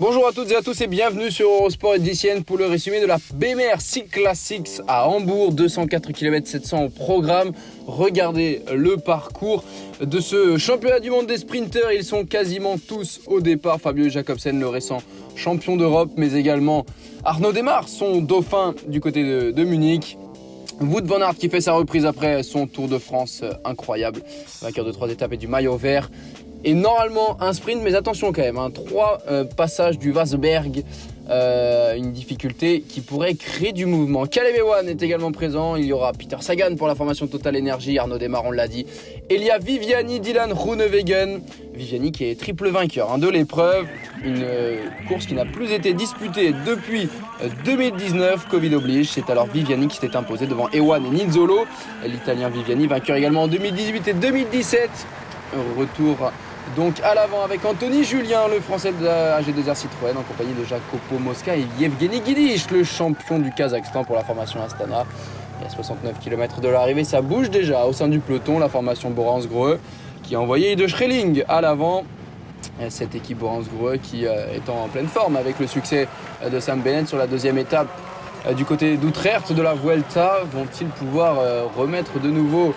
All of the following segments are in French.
Bonjour à toutes et à tous et bienvenue sur Eurosport Edition pour le résumé de la BMR Cycle Classics à Hambourg, 204 km 700 au programme. Regardez le parcours de ce championnat du monde des sprinteurs, ils sont quasiment tous au départ. Fabio Jakobsen, le récent champion d'Europe, mais également Arnaud Démare, son dauphin du côté de Munich. Wout van Aert qui fait sa reprise après son Tour de France incroyable, vainqueur de 3 étapes et du maillot vert. Et normalement un sprint, mais attention quand même, 3 passages du Waasberg, une difficulté qui pourrait créer du mouvement. Caleb Ewan est également présent, il y aura Peter Sagan pour la formation Total Energy, Arnaud Démare on l'a dit, Elia Viviani, Dylan Groenewegen, Viviani qui est triple vainqueur de l'épreuve, une course qui n'a plus été disputée depuis 2019, Covid oblige, c'est alors Viviani qui s'était imposé devant Ewan et Nizzolo, l'italien Viviani vainqueur également en 2018 et 2017, retour donc à l'avant avec Anthony Julien, le français de la AG2R Citroën, en compagnie de Jacopo Mosca et Yevgeny Guidich, le champion du Kazakhstan pour la formation Astana. Il y a 69 km de l'arrivée, ça bouge déjà au sein du peloton, la formation Borans-Greux qui a envoyé de Schreling à l'avant. Cette équipe Borans-Greux qui est en pleine forme avec le succès de Sam Bennett sur la deuxième étape du côté d'Utrecht de la Vuelta. Vont-ils pouvoir remettre de nouveau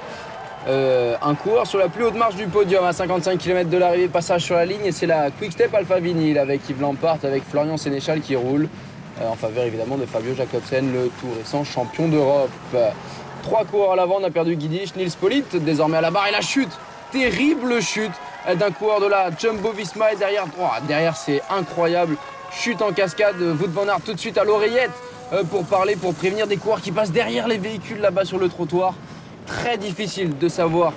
un coureur sur la plus haute marche du podium à 55 km de l'arrivée, passage sur la ligne, et c'est la Quick Step Alpha Vinyl avec Yves Lampart, avec Florian Sénéchal qui roule en faveur évidemment de Fabio Jakobsen, le tout récent champion d'Europe. 3 coureurs à l'avant, on a perdu Guidich, Nils Politt désormais à la barre, et la chute, terrible chute d'un coureur de la Jumbo Visma, et derrière c'est incroyable, chute en cascade, Wout van Aert tout de suite à l'oreillette pour prévenir des coureurs qui passent derrière les véhicules là-bas sur le trottoir. Très difficile de savoir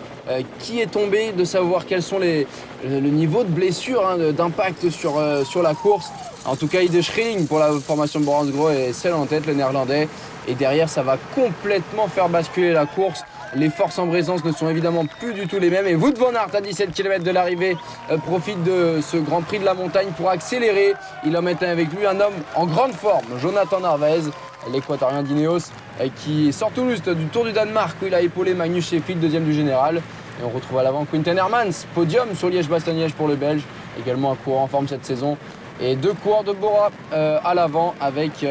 qui est tombé, de savoir quels sont le niveau de blessure, d'impact sur la course. En tout cas, Ide Schreling pour la formation Borans-Greux est celle en tête, le néerlandais. Et derrière, ça va complètement faire basculer la course. Les forces en présence ne sont évidemment plus du tout les mêmes. Et Wout van Aert, à 17 km de l'arrivée, profite de ce Grand Prix de la montagne pour accélérer. Il emmène avec lui un homme en grande forme, Jonathan Narvaez, l'équatorien d'Ineos, qui sort tout juste du Tour du Danemark où il a épaulé Magnus Sheffield, deuxième du général. Et on retrouve à l'avant Quinten Hermans, podium sur Liège-Bastogne-Liège pour le Belge, également un coureur en forme cette saison. Et 2 coureurs de Bora à l'avant avec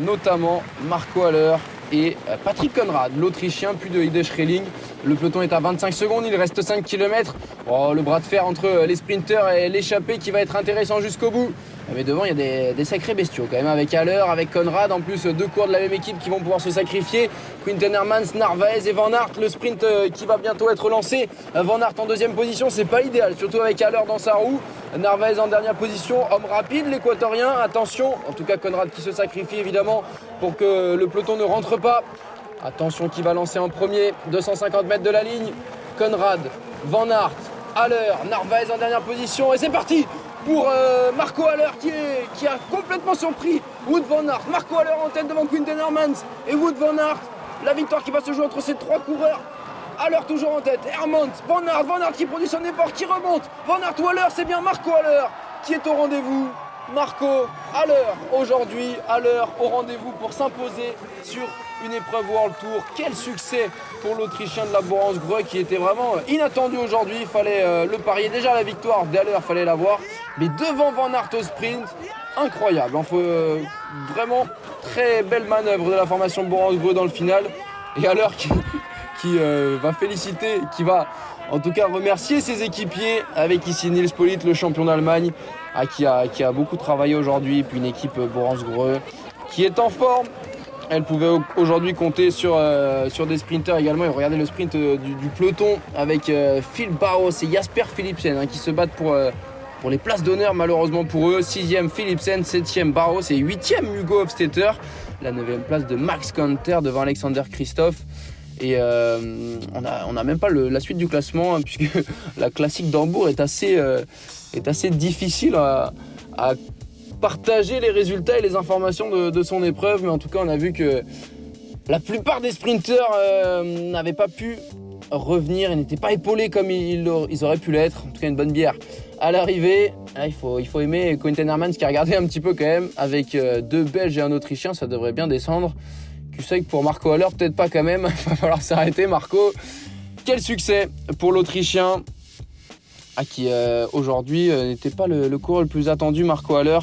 notamment Marco Haller et Patrick Conrad, l'Autrichien, puis de Ide Schreling. Le peloton est à 25 secondes, il reste 5 km. Le bras de fer entre les sprinteurs et l'échappée qui va être intéressant jusqu'au bout. Mais devant, il y a des sacrés bestiaux quand même, avec Haller, avec Conrad, en plus 2 coureurs de la même équipe qui vont pouvoir se sacrifier. Quinten Hermans, Narvaez et Van Aert, le sprint qui va bientôt être lancé. Van Aert en deuxième position, c'est pas idéal, surtout avec Haller dans sa roue. Narvaez en dernière position, homme rapide, l'équatorien, attention, en tout cas Conrad qui se sacrifie évidemment pour que le peloton ne rentre pas. Attention qui va lancer en premier, 250 mètres de la ligne, Conrad, Van Aert, Haller, Narvaez en dernière position, et c'est parti pour Marco Haller qui a complètement surpris Wout van Aert. Marco Haller en tête devant Quinten Hermans et Wout van Aert. La victoire qui va se jouer entre ces 3 coureurs. Haller toujours en tête, Hermans, Van Aert qui produit son effort, qui remonte. Van Aert ou Haller, c'est bien Marco Haller qui est au rendez-vous. Marco Haller aujourd'hui, Haller au rendez-vous pour s'imposer sur une épreuve World Tour. Quel succès pour l'Autrichien de la Borans-Greux qui était vraiment inattendu aujourd'hui. Il fallait le parier. Déjà la victoire d'Haller, il fallait l'avoir. Mais devant Van Aert au sprint, incroyable. Vraiment très belle manœuvre de la formation Borans-Greux dans le final. Et Haller qui va féliciter, qui va en tout cas remercier ses équipiers avec ici Nils Politt, le champion d'Allemagne, qui a beaucoup travaillé aujourd'hui. Puis une équipe Borans-Greux qui est en forme. Elle pouvait aujourd'hui compter sur des sprinters également. Et regardez le sprint du peloton avec Phil Barros et Jasper Philipsen qui se battent pour les places d'honneur malheureusement pour eux. 6e Philipsen, 7e Barros et 8e Hugo Hofstetter. La 9e place de Max Kanter devant Alexander Kristoff. Et on a même pas la suite du classement puisque la classique d'Hambourg est assez difficile à partager les résultats et les informations de son épreuve. Mais en tout cas, on a vu que la plupart des sprinteurs n'avaient pas pu revenir et n'étaient pas épaulés comme ils auraient pu l'être. En tout cas, une bonne bière à l'arrivée. Là, il faut aimer Quinten Hermans qui a regardé un petit peu quand même. Avec 2 Belges et un Autrichien, ça devrait bien descendre. Tu sais que pour Marco Haller, peut-être pas quand même. Il va falloir s'arrêter, Marco. Quel succès pour l'Autrichien qui aujourd'hui n'était pas le coureur le plus attendu, Marco Haller.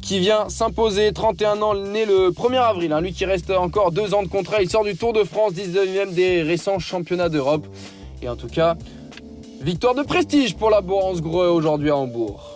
qui vient s'imposer, 31 ans, né le 1er avril. Lui qui reste encore 2 ans de contrat, il sort du Tour de France, 19e des récents championnats d'Europe. Et en tout cas, victoire de prestige pour la Boance Greux aujourd'hui à Hambourg.